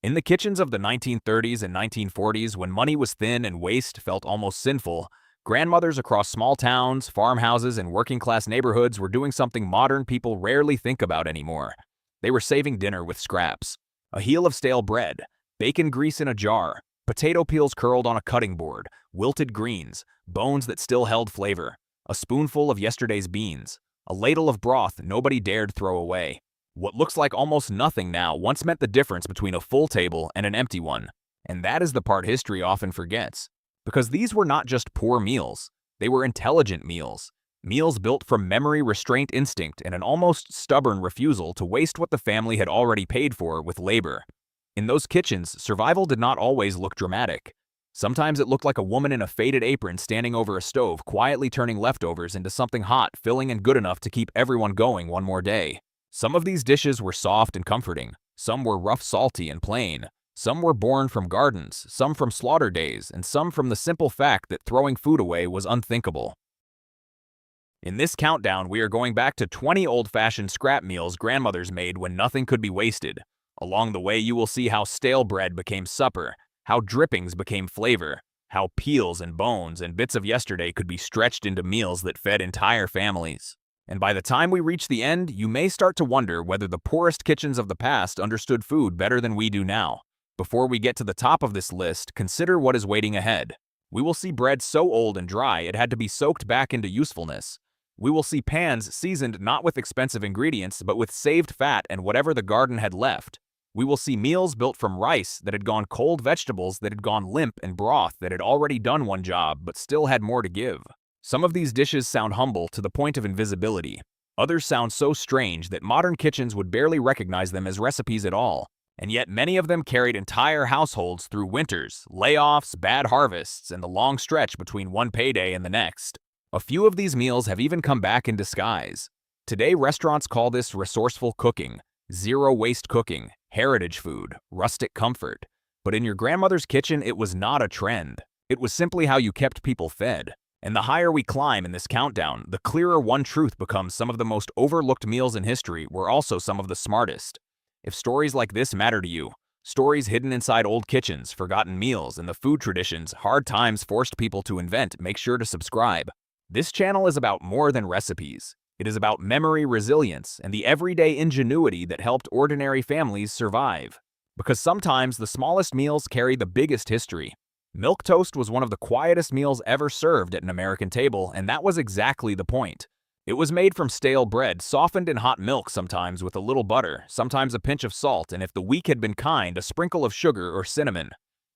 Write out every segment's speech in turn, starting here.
In the kitchens of the 1930s and 1940s, when money was thin and waste felt almost sinful, grandmothers across small towns, farmhouses, and working-class neighborhoods were doing something modern people rarely think about anymore. They were saving dinner with scraps. A heel of stale bread, bacon grease in a jar, potato peels curled on a cutting board, wilted greens, bones that still held flavor, a spoonful of yesterday's beans, a ladle of broth nobody dared throw away. What looks like almost nothing now once meant the difference between a full table and an empty one. And that is the part history often forgets. Because these were not just poor meals, they were intelligent meals. Meals built from memory, restraint, instinct, and an almost stubborn refusal to waste what the family had already paid for with labor. In those kitchens, survival did not always look dramatic. Sometimes it looked like a woman in a faded apron standing over a stove, quietly turning leftovers into something hot, filling and good enough to keep everyone going one more day. Some of these dishes were soft and comforting. Some were rough, salty, and plain. Some were born from gardens, some from slaughter days, and some from the simple fact that throwing food away was unthinkable. In this countdown, we are going back to 20 old-fashioned scrap meals grandmothers made when nothing could be wasted. Along the way, you will see how stale bread became supper, how drippings became flavor, how peels and bones and bits of yesterday could be stretched into meals that fed entire families. And by the time we reach the end, you may start to wonder whether the poorest kitchens of the past understood food better than we do now. Before we get to the top of this list, consider what is waiting ahead. We will see bread so old and dry it had to be soaked back into usefulness. We will see pans seasoned not with expensive ingredients, but with saved fat and whatever the garden had left. We will see meals built from rice that had gone cold, vegetables that had gone limp, and broth that had already done one job but still had more to give. Some of these dishes sound humble to the point of invisibility. Others sound so strange that modern kitchens would barely recognize them as recipes at all. And yet many of them carried entire households through winters, layoffs, bad harvests, and the long stretch between one payday and the next. A few of these meals have even come back in disguise. Today, restaurants call this resourceful cooking, zero-waste cooking, heritage food, rustic comfort. But in your grandmother's kitchen, it was not a trend. It was simply how you kept people fed. And the higher we climb in this countdown, the clearer one truth becomes: some of the most overlooked meals in history were also some of the smartest. If stories like this matter to you, stories hidden inside old kitchens, forgotten meals, and the food traditions hard times forced people to invent, make sure to subscribe. This channel is about more than recipes. It is about memory, resilience, and the everyday ingenuity that helped ordinary families survive. Because sometimes the smallest meals carry the biggest history. Milk toast was one of the quietest meals ever served at an American table, and that was exactly the point. It was made from stale bread, softened in hot milk, sometimes with a little butter, sometimes a pinch of salt, and if the week had been kind, a sprinkle of sugar or cinnamon.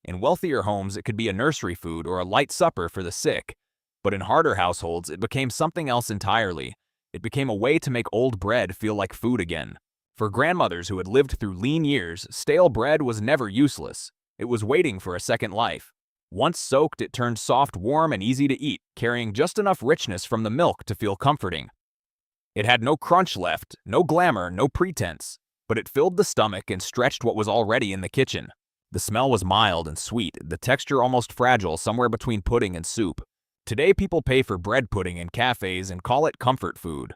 In wealthier homes, it could be a nursery food or a light supper for the sick. But in harder households, it became something else entirely. It became a way to make old bread feel like food again. For grandmothers who had lived through lean years, stale bread was never useless. It was waiting for a second life. Once soaked, it turned soft, warm, and easy to eat, carrying just enough richness from the milk to feel comforting. It had no crunch left, no glamour, no pretense, but it filled the stomach and stretched what was already in the kitchen. The smell was mild and sweet, the texture almost fragile, somewhere between pudding and soup. Today, people pay for bread pudding in cafes and call it comfort food.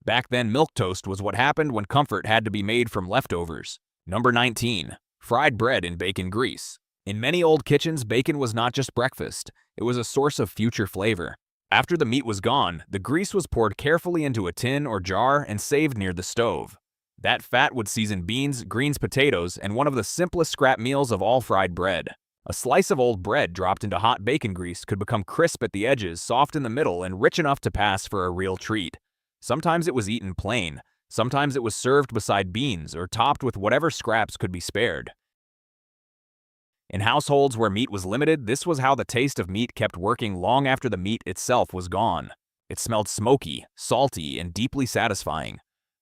Back then, milk toast was what happened when comfort had to be made from leftovers. Number 19. Fried bread in bacon grease. In many old kitchens, bacon was not just breakfast. It was a source of future flavor. After the meat was gone, the grease was poured carefully into a tin or jar and saved near the stove. That fat would season beans, greens, potatoes, and one of the simplest scrap meals of all: fried bread. A slice of old bread dropped into hot bacon grease could become crisp at the edges, soft in the middle, and rich enough to pass for a real treat. Sometimes it was eaten plain. Sometimes it was served beside beans or topped with whatever scraps could be spared. In households where meat was limited, this was how the taste of meat kept working long after the meat itself was gone. It smelled smoky, salty, and deeply satisfying.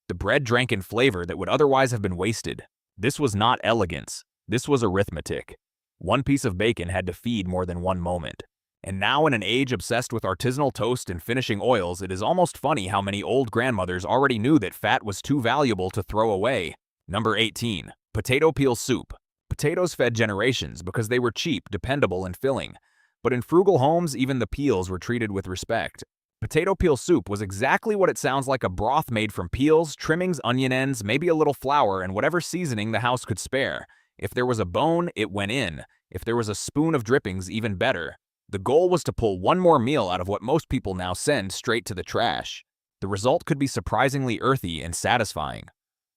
The bread drank in flavor that would otherwise have been wasted. This was not elegance. This was arithmetic. One piece of bacon had to feed more than one moment. And now, in an age obsessed with artisanal toast and finishing oils, it is almost funny how many old grandmothers already knew that fat was too valuable to throw away. Number 18. Potato peel soup. Potatoes fed generations because they were cheap, dependable, and filling. But in frugal homes, even the peels were treated with respect. Potato peel soup was exactly what it sounds like: a broth made from peels, trimmings, onion ends, maybe a little flour, and whatever seasoning the house could spare. If there was a bone, it went in. If there was a spoon of drippings, even better. The goal was to pull one more meal out of what most people now send straight to the trash. The result could be surprisingly earthy and satisfying.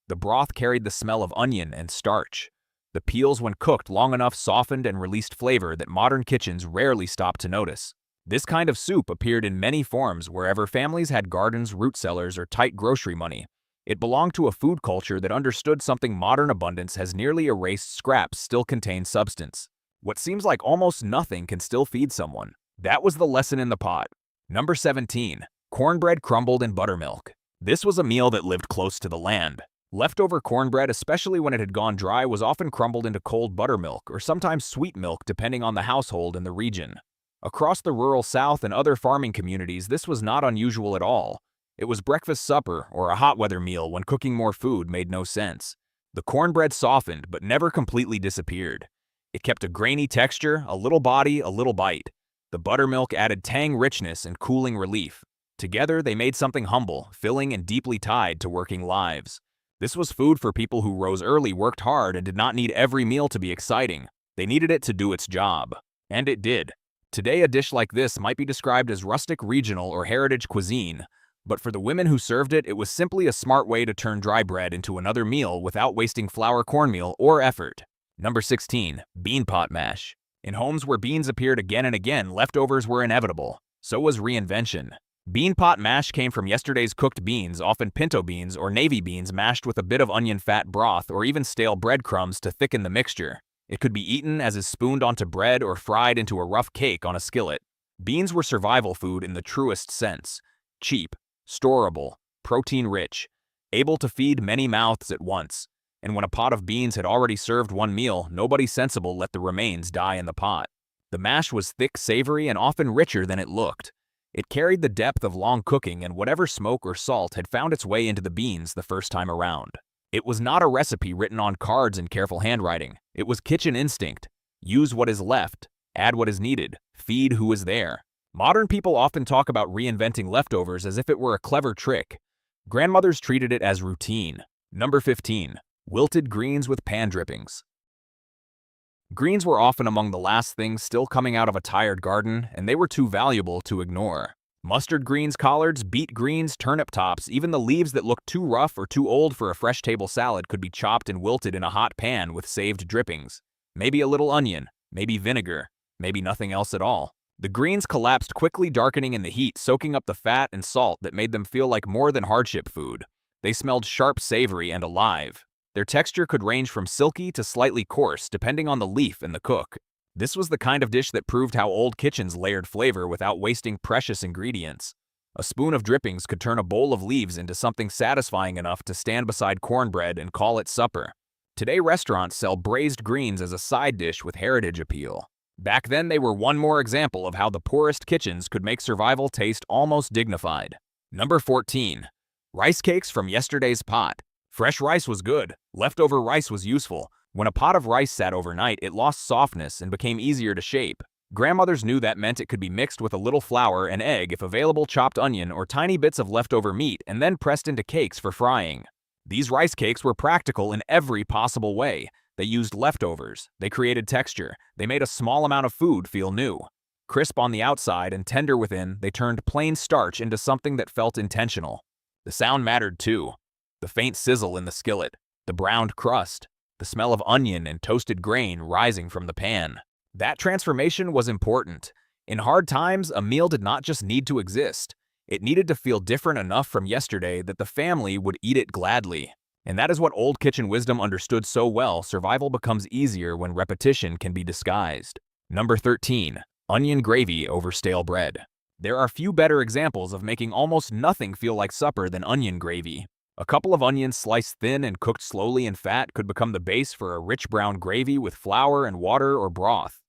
The broth carried the smell of onion and starch. The peels, when cooked long enough, softened and released flavor that modern kitchens rarely stop to notice. This kind of soup appeared in many forms wherever families had gardens, root cellars, or tight grocery money. It belonged to a food culture that understood something modern abundance has nearly erased. Scraps still contain substance. What seems like almost nothing can still feed someone. That was the lesson in the pot. Number 17. Cornbread crumbled in buttermilk. This was a meal that lived close to the land. Leftover cornbread, especially when it had gone dry, was often crumbled into cold buttermilk or sometimes sweet milk depending on the household and the region. Across the rural South and other farming communities, this was not unusual at all. It was breakfast, supper, or a hot weather meal when cooking more food made no sense. The cornbread softened but never completely disappeared. It kept a grainy texture, a little body, a little bite. The buttermilk added tang, richness, and cooling relief. Together, they made something humble, filling, and deeply tied to working lives. This was food for people who rose early, worked hard, and did not need every meal to be exciting. They needed it to do its job. And it did. Today, a dish like this might be described as rustic, regional, or heritage cuisine, but for the women who served it, it was simply a smart way to turn dry bread into another meal without wasting flour, cornmeal, or effort. Number 16. Bean pot mash. In homes where beans appeared again and again, leftovers were inevitable. So was reinvention. Bean pot mash came from yesterday's cooked beans, often pinto beans or navy beans mashed with a bit of onion fat broth or even stale breadcrumbs to thicken the mixture. It could be eaten as is spooned onto bread or fried into a rough cake on a skillet. Beans were survival food in the truest sense. Cheap, storable, protein-rich, able to feed many mouths at once. And when a pot of beans had already served one meal, nobody sensible let the remains die in the pot. The mash was thick, savory, and often richer than it looked. It carried the depth of long cooking, and whatever smoke or salt had found its way into the beans the first time around. It was not a recipe written on cards in careful handwriting. It was kitchen instinct. Use what is left, add what is needed, feed who is there. Modern people often talk about reinventing leftovers as if it were a clever trick. Grandmothers treated it as routine. Number 15. Wilted greens with pan drippings. Greens were often among the last things still coming out of a tired garden, and they were too valuable to ignore. Mustard greens, collards, beet greens, turnip tops, even the leaves that looked too rough or too old for a fresh table salad could be chopped and wilted in a hot pan with saved drippings. Maybe a little onion, maybe vinegar, maybe nothing else at all. The greens collapsed quickly, darkening in the heat, soaking up the fat and salt that made them feel like more than hardship food. They smelled sharp, savory, and alive. Their texture could range from silky to slightly coarse, depending on the leaf and the cook. This was the kind of dish that proved how old kitchens layered flavor without wasting precious ingredients. A spoon of drippings could turn a bowl of leaves into something satisfying enough to stand beside cornbread and call it supper. Today, restaurants sell braised greens as a side dish with heritage appeal. Back then, they were one more example of how the poorest kitchens could make survival taste almost dignified. Number 14. Rice cakes from yesterday's pot. Fresh rice was good. Leftover rice was useful. When a pot of rice sat overnight, it lost softness and became easier to shape. Grandmothers knew that meant it could be mixed with a little flour and egg, if available, chopped onion, or tiny bits of leftover meat, and then pressed into cakes for frying. These rice cakes were practical in every possible way. They used leftovers. They created texture. They made a small amount of food feel new. Crisp on the outside and tender within, they turned plain starch into something that felt intentional. The sound mattered too. The faint sizzle in the skillet, the browned crust, the smell of onion and toasted grain rising from the pan. That transformation was important. In hard times, a meal did not just need to exist. It needed to feel different enough from yesterday that the family would eat it gladly. And that is what old kitchen wisdom understood so well. Survival becomes easier when repetition can be disguised. Number 13. Onion gravy over stale bread. There are few better examples of making almost nothing feel like supper than onion gravy. A couple of onions sliced thin and cooked slowly in fat could become the base for a rich brown gravy with flour and water or broth.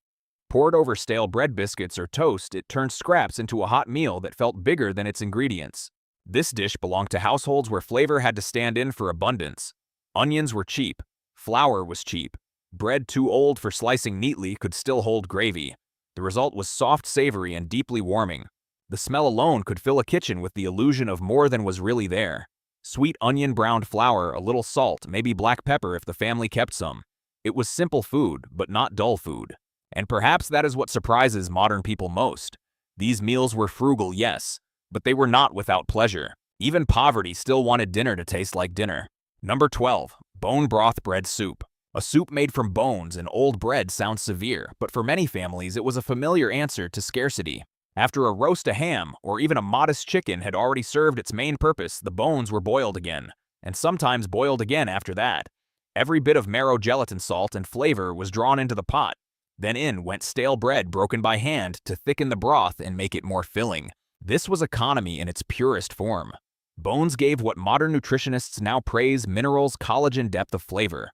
Poured over stale bread, biscuits, or toast, it turned scraps into a hot meal that felt bigger than its ingredients. This dish belonged to households where flavor had to stand in for abundance. Onions were cheap. Flour was cheap. Bread too old for slicing neatly could still hold gravy. The result was soft, savory, and deeply warming. The smell alone could fill a kitchen with the illusion of more than was really there. Sweet onion, browned flour, a little salt, maybe black pepper if the family kept some. It was simple food, but not dull food. And perhaps that is what surprises modern people most. These meals were frugal, yes, but they were not without pleasure. Even poverty still wanted dinner to taste like dinner. Number 12. Bone broth bread soup. A soup made from bones and old bread sounds severe, but for many families it was a familiar answer to scarcity. After a roast of ham, or even a modest chicken had already served its main purpose, the bones were boiled again, and sometimes boiled again after that. Every bit of marrow, gelatin, salt, and flavor was drawn into the pot. Then in went stale bread broken by hand to thicken the broth and make it more filling. This was economy in its purest form. Bones gave what modern nutritionists now praise: minerals, collagen, depth of flavor.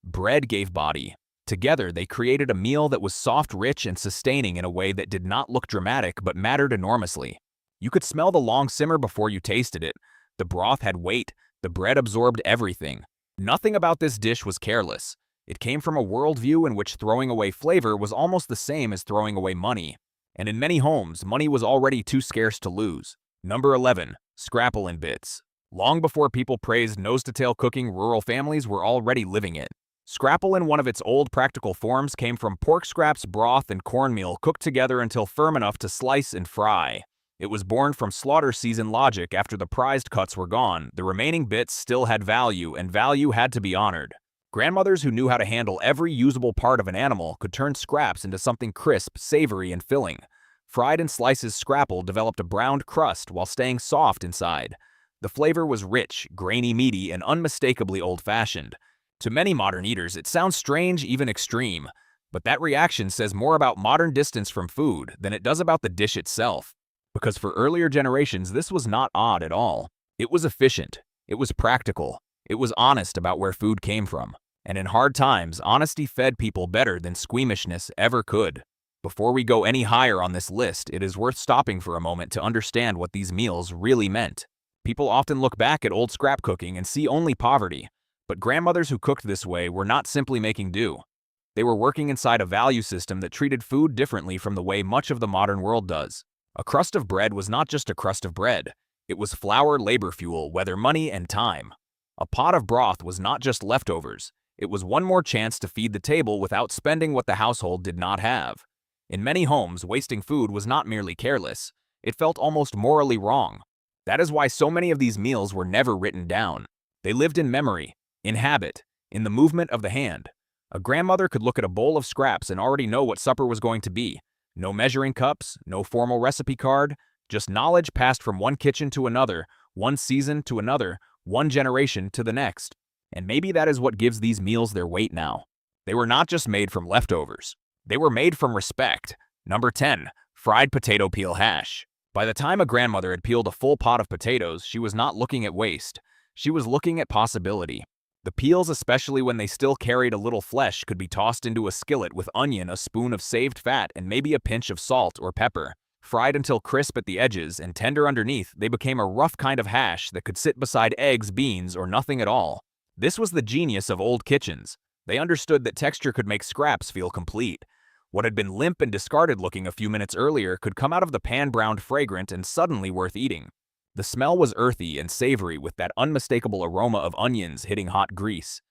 Bread gave body. Together, they created a meal that was soft, rich, and sustaining in a way that did not look dramatic but mattered enormously. You could smell the long simmer before you tasted it. The broth had weight. The bread absorbed everything. Nothing about this dish was careless. It came from a worldview in which throwing away flavor was almost the same as throwing away money. And in many homes, money was already too scarce to lose. Number 11. Scrapple in bits. Long before people praised nose-to-tail cooking, rural families were already living it. Scrapple in one of its old practical forms came from pork scraps, broth, and cornmeal cooked together until firm enough to slice and fry. It was born from slaughter season logic. After the prized cuts were gone, the remaining bits still had value, and value had to be honored. Grandmothers who knew how to handle every usable part of an animal could turn scraps into something crisp, savory, and filling. Fried in slices, scrapple developed a browned crust while staying soft inside. The flavor was rich, grainy, meaty, and unmistakably old-fashioned. To many modern eaters, it sounds strange, even extreme. But that reaction says more about modern distance from food than it does about the dish itself. Because for earlier generations, this was not odd at all. It was efficient. It was practical. It was honest about where food came from. And in hard times, honesty fed people better than squeamishness ever could. Before we go any higher on this list, it is worth stopping for a moment to understand what these meals really meant. People often look back at old scrap cooking and see only poverty. But grandmothers who cooked this way were not simply making do. They were working inside a value system that treated food differently from the way much of the modern world does. A crust of bread was not just a crust of bread. It was flour, labor fuel, weather, money, and time. A pot of broth was not just leftovers. It was one more chance to feed the table without spending what the household did not have. In many homes, wasting food was not merely careless. It felt almost morally wrong. That is why so many of these meals were never written down. They lived in memory, in habit, in the movement of the hand. A grandmother could look at a bowl of scraps and already know what supper was going to be. No measuring cups, no formal recipe card, just knowledge passed from one kitchen to another, one season to another, one generation to the next. And maybe that is what gives these meals their weight now. They were not just made from leftovers. They were made from respect. Number 10. Fried potato peel hash. By the time a grandmother had peeled a full pot of potatoes, she was not looking at waste. She was looking at possibility. The peels, especially when they still carried a little flesh, could be tossed into a skillet with onion, a spoon of saved fat, and maybe a pinch of salt or pepper. Fried until crisp at the edges and tender underneath, they became a rough kind of hash that could sit beside eggs, beans, or nothing at all. This was the genius of old kitchens. They understood that texture could make scraps feel complete. What had been limp and discarded looking a few minutes earlier could come out of the pan browned fragrant and suddenly worth eating. The smell was earthy and savory with that unmistakable aroma of onions hitting hot grease.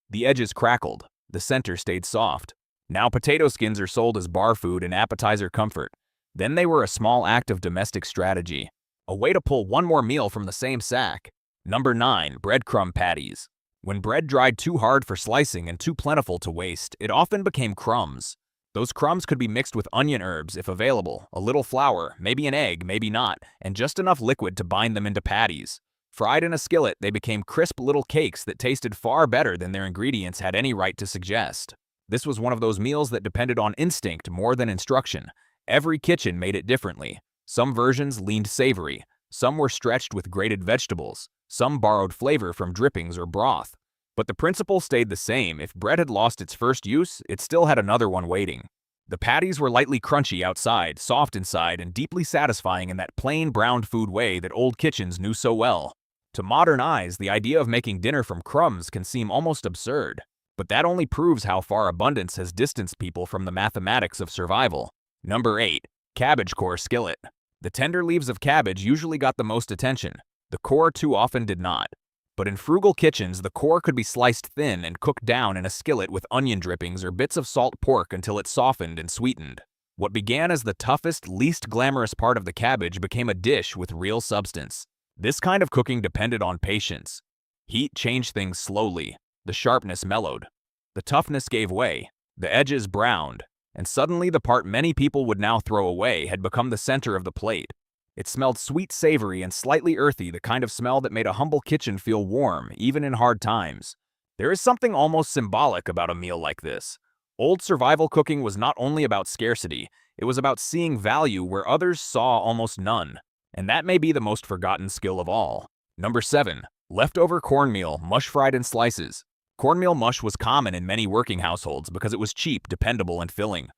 The edges crackled. The center stayed soft. Now potato skins are sold as bar food and appetizer comfort. Then they were a small act of domestic strategy. A way to pull one more meal from the same sack. Number 9. Breadcrumb patties. When bread dried too hard for slicing and too plentiful to waste, it often became crumbs. Those crumbs could be mixed with onion herbs if available, a little flour, maybe an egg, maybe not, and just enough liquid to bind them into patties. Fried in a skillet, they became crisp little cakes that tasted far better than their ingredients had any right to suggest. This was one of those meals that depended on instinct more than instruction. Every kitchen made it differently. Some versions leaned savory, some were stretched with grated vegetables, some borrowed flavor from drippings or broth. But the principle stayed the same. If bread had lost its first use, it still had another one waiting. The patties were lightly crunchy outside, soft inside, and deeply satisfying in that plain browned food way that old kitchens knew so well. To modern eyes, the idea of making dinner from crumbs can seem almost absurd. But that only proves how far abundance has distanced people from the mathematics of survival. Number 8. Cabbage core skillet. The tender leaves of cabbage usually got the most attention. The core too often did not. But in frugal kitchens, the core could be sliced thin and cooked down in a skillet with onion drippings or bits of salt pork until it softened and sweetened. What began as the toughest, least glamorous part of the cabbage became a dish with real substance. This kind of cooking depended on patience. Heat changed things slowly. The sharpness mellowed. The toughness gave way. The edges browned. And suddenly the part many people would now throw away had become the center of the plate. It smelled sweet, savory, and slightly earthy, the kind of smell that made a humble kitchen feel warm, even in hard times. There is something almost symbolic about a meal like this. Old survival cooking was not only about scarcity, it was about seeing value where others saw almost none. And that may be the most forgotten skill of all. Number 7. Leftover cornmeal, mush fried in slices. Cornmeal mush was common in many working households because it was cheap, dependable, and filling.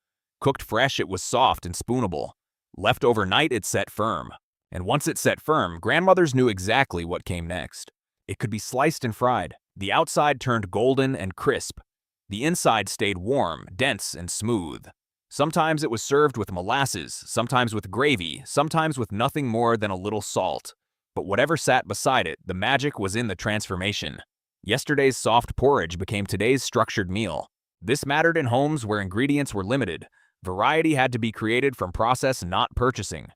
Cooked fresh, it was soft and spoonable. Left overnight, it set firm. And once it set firm, grandmothers knew exactly what came next. It could be sliced and fried. The outside turned golden and crisp. The inside stayed warm, dense, and smooth. Sometimes it was served with molasses, sometimes with gravy, sometimes with nothing more than a little salt. But whatever sat beside it, the magic was in the transformation. Yesterday's soft porridge became today's structured meal. This mattered in homes where ingredients were limited. Variety had to be created from process, not purchasing.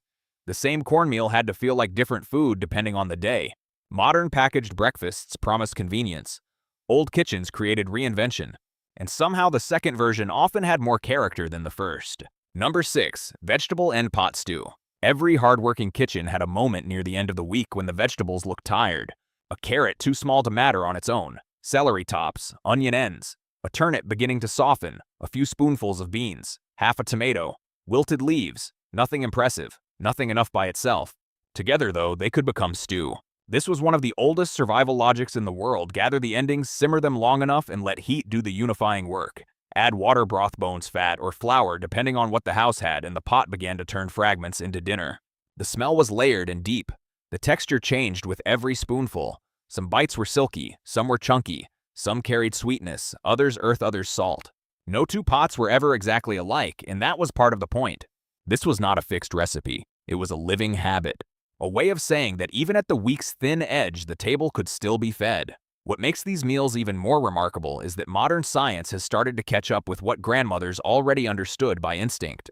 The same cornmeal had to feel like different food depending on the day. Modern packaged breakfasts promised convenience. Old kitchens created reinvention. And somehow the second version often had more character than the first. Number 6. Vegetable and pot stew. Every hardworking kitchen had a moment near the end of the week when the vegetables looked tired. A carrot too small to matter on its own. Celery tops, onion ends. A turnip beginning to soften. A few spoonfuls of beans. Half a tomato, wilted leaves, nothing impressive, nothing enough by itself. Together, though, they could become stew. This was one of the oldest survival logics in the world. Gather the endings, simmer them long enough, and let heat do the unifying work. Add water, broth, bones, fat, or flour depending on what the house had, and the pot began to turn fragments into dinner. The smell was layered and deep. The texture changed with every spoonful. Some bites were silky, some were chunky, some carried sweetness, others earth, others salt. No two pots were ever exactly alike, and that was part of the point. This was not a fixed recipe. It was a living habit. A way of saying that even at the week's thin edge, the table could still be fed. What makes these meals even more remarkable is that modern science has started to catch up with what grandmothers already understood by instinct.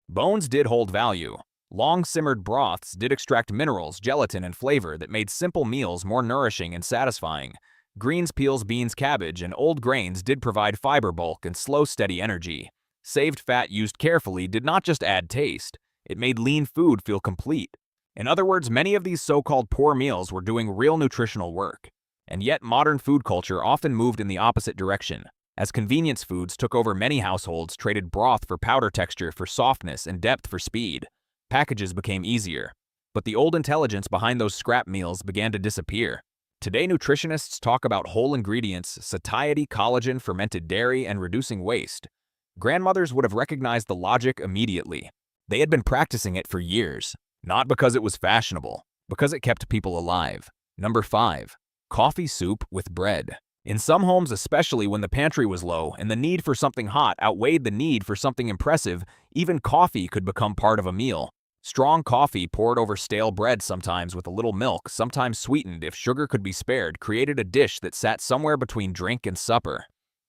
Bones did hold value. Long-simmered broths did extract minerals, gelatin, and flavor that made simple meals more nourishing and satisfying. Greens, peels, beans, cabbage, and old grains did provide fiber bulk and slow, steady energy. Saved fat used carefully did not just add taste, it made lean food feel complete. In other words, many of these so-called poor meals were doing real nutritional work. And yet, modern food culture often moved in the opposite direction. As convenience foods took over, many households traded broth for powder texture, for softness, and depth for speed. Packages became easier. But the old intelligence behind those scrap meals began to disappear. Today, nutritionists talk about whole ingredients, satiety, collagen, fermented dairy, and reducing waste. Grandmothers would have recognized the logic immediately. They had been practicing it for years, not because it was fashionable, because it kept people alive. Number 5. Coffee soup with bread. In some homes, especially when the pantry was low and the need for something hot outweighed the need for something impressive, even coffee could become part of a meal. Strong coffee poured over stale bread, sometimes with a little milk, sometimes sweetened if sugar could be spared, created a dish that sat somewhere between drink and supper.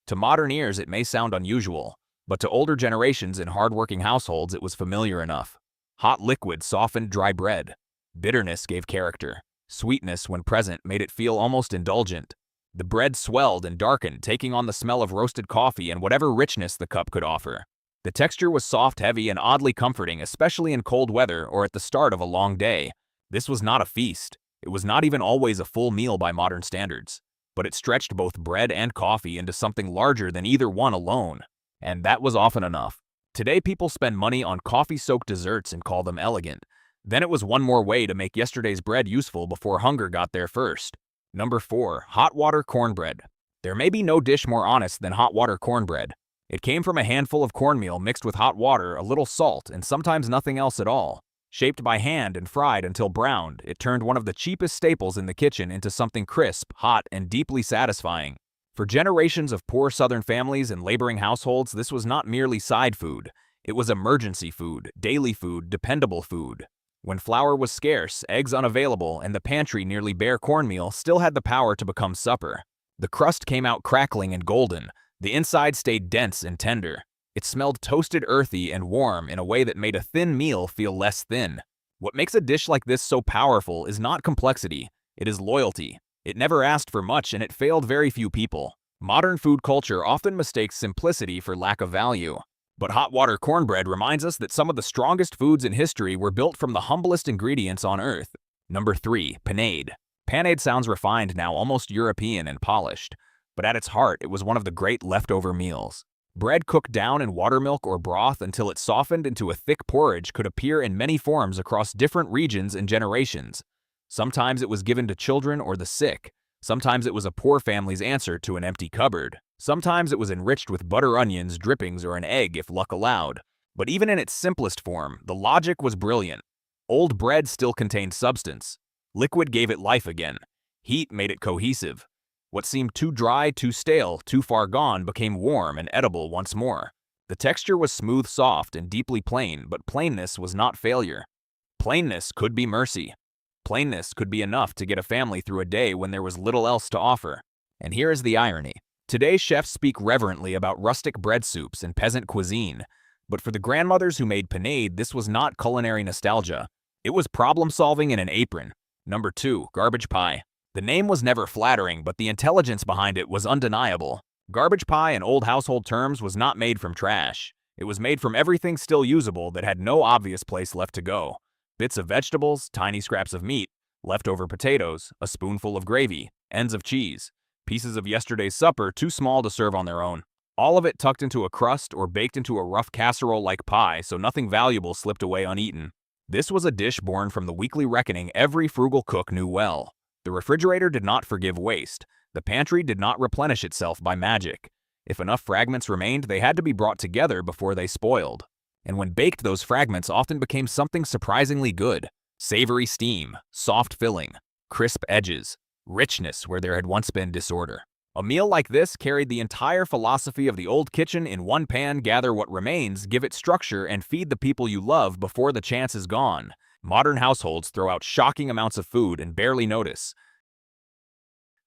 To modern ears, it may sound unusual, but to older generations in hard-working households, it was familiar enough. Hot liquid softened dry bread. Bitterness gave character. Sweetness, when present, made it feel almost indulgent. The bread swelled and darkened, taking on the smell of roasted coffee and whatever richness the cup could offer. The texture was soft, heavy, and oddly comforting, especially in cold weather or at the start of a long day. This was not a feast. It was not even always a full meal by modern standards. But it stretched both bread and coffee into something larger than either one alone. And that was often enough. Today, people spend money on coffee-soaked desserts and call them elegant. Then it was one more way to make yesterday's bread useful before hunger got there first. Number 4. Hot water cornbread. There may be no dish more honest than hot water cornbread. It came from a handful of cornmeal mixed with hot water, a little salt, and sometimes nothing else at all. Shaped by hand and fried until browned, it turned one of the cheapest staples in the kitchen into something crisp, hot, and deeply satisfying. For generations of poor Southern families and laboring households, this was not merely side food. It was emergency food, daily food, dependable food. When flour was scarce, eggs unavailable, and the pantry nearly bare cornmeal still had the power to become supper. The crust came out crackling and golden. The inside stayed dense and tender. It smelled toasted, earthy, and warm in a way that made a thin meal feel less thin. What makes a dish like this so powerful is not complexity, it is loyalty. It never asked for much and it failed very few people. Modern food culture often mistakes simplicity for lack of value. But hot water cornbread reminds us that some of the strongest foods in history were built from the humblest ingredients on earth. Number 3. Panade. Panade sounds refined now, almost European and polished. But at its heart, it was one of the great leftover meals. Bread cooked down in watermilk or broth until it softened into a thick porridge could appear in many forms across different regions and generations. Sometimes it was given to children or the sick. Sometimes it was a poor family's answer to an empty cupboard. Sometimes it was enriched with butter, onions, drippings, or an egg if luck allowed. But even in its simplest form, the logic was brilliant. Old bread still contained substance. Liquid gave it life again. Heat made it cohesive. What seemed too dry, too stale, too far gone became warm and edible once more. The texture was smooth, soft, and deeply plain, but plainness was not failure. Plainness could be mercy. Plainness could be enough to get a family through a day when there was little else to offer. And here is the irony. Today, chefs speak reverently about rustic bread soups and peasant cuisine, but for the grandmothers who made panade, this was not culinary nostalgia. It was problem-solving in an apron. Number 2. Garbage pie. The name was never flattering, but the intelligence behind it was undeniable. Garbage pie in old household terms was not made from trash. It was made from everything still usable that had no obvious place left to go. Bits of vegetables, tiny scraps of meat, leftover potatoes, a spoonful of gravy, ends of cheese. Pieces of yesterday's supper too small to serve on their own. All of it tucked into a crust or baked into a rough casserole-like pie so nothing valuable slipped away uneaten. This was a dish born from the weekly reckoning every frugal cook knew well. The refrigerator did not forgive waste. The pantry did not replenish itself by magic. If enough fragments remained, they had to be brought together before they spoiled. And when baked, those fragments often became something surprisingly good. Savory steam, soft filling, crisp edges. Richness where there had once been disorder. A meal like this carried the entire philosophy of the old kitchen in one pan: gather what remains, give it structure, and feed the people you love before the chance is gone. Modern households throw out shocking amounts of food and barely notice.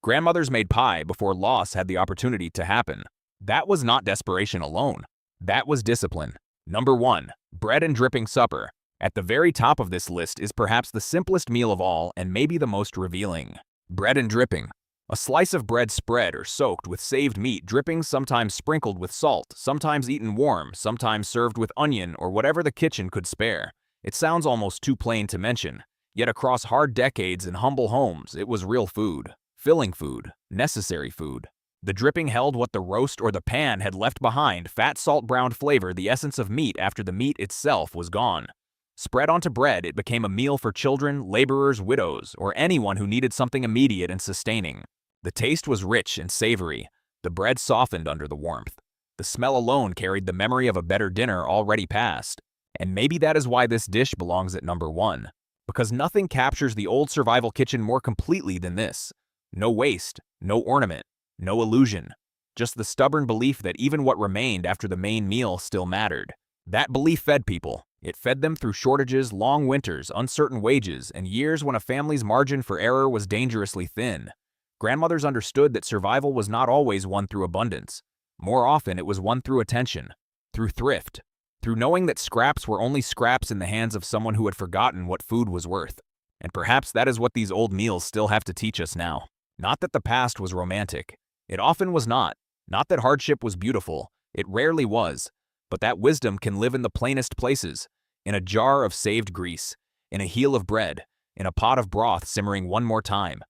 Grandmothers made pie before loss had the opportunity to happen. That was not desperation alone. That was discipline. Number 1. Bread and dripping supper. At the very top of this list is perhaps the simplest meal of all and maybe the most revealing. Bread and dripping. A slice of bread spread or soaked with saved meat, drippings sometimes sprinkled with salt, sometimes eaten warm, sometimes served with onion or whatever the kitchen could spare. It sounds almost too plain to mention, yet across hard decades in humble homes, it was real food. Filling food. Necessary food. The dripping held what the roast or the pan had left behind: fat, salt-browned flavor, the essence of meat after the meat itself was gone. Spread onto bread, it became a meal for children, laborers, widows, or anyone who needed something immediate and sustaining. The taste was rich and savory. The bread softened under the warmth. The smell alone carried the memory of a better dinner already past. And maybe that is why this dish belongs at number 1. Because nothing captures the old survival kitchen more completely than this. No waste, no ornament, no illusion. Just the stubborn belief that even what remained after the main meal still mattered. That belief fed people. It fed them through shortages, long winters, uncertain wages, and years when a family's margin for error was dangerously thin. Grandmothers understood that survival was not always won through abundance. More often, it was won through attention, through thrift, through knowing that scraps were only scraps in the hands of someone who had forgotten what food was worth. And perhaps that is what these old meals still have to teach us now. Not that the past was romantic. It often was not. Not that hardship was beautiful. It rarely was. But that wisdom can live in the plainest places, in a jar of saved grease, in a heel of bread, in a pot of broth simmering one more time,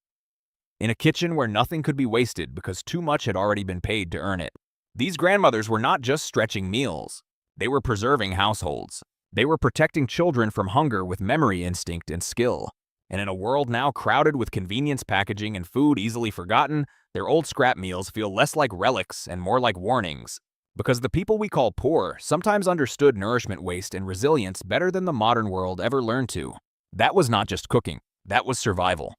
in a kitchen where nothing could be wasted because too much had already been paid to earn it. These grandmothers were not just stretching meals. They were preserving households. They were protecting children from hunger with memory, instinct, and skill. And in a world now crowded with convenience packaging and food easily forgotten, their old scrap meals feel less like relics and more like warnings. Because the people we call poor sometimes understood nourishment waste and resilience better than the modern world ever learned to. That was not just cooking, that was survival.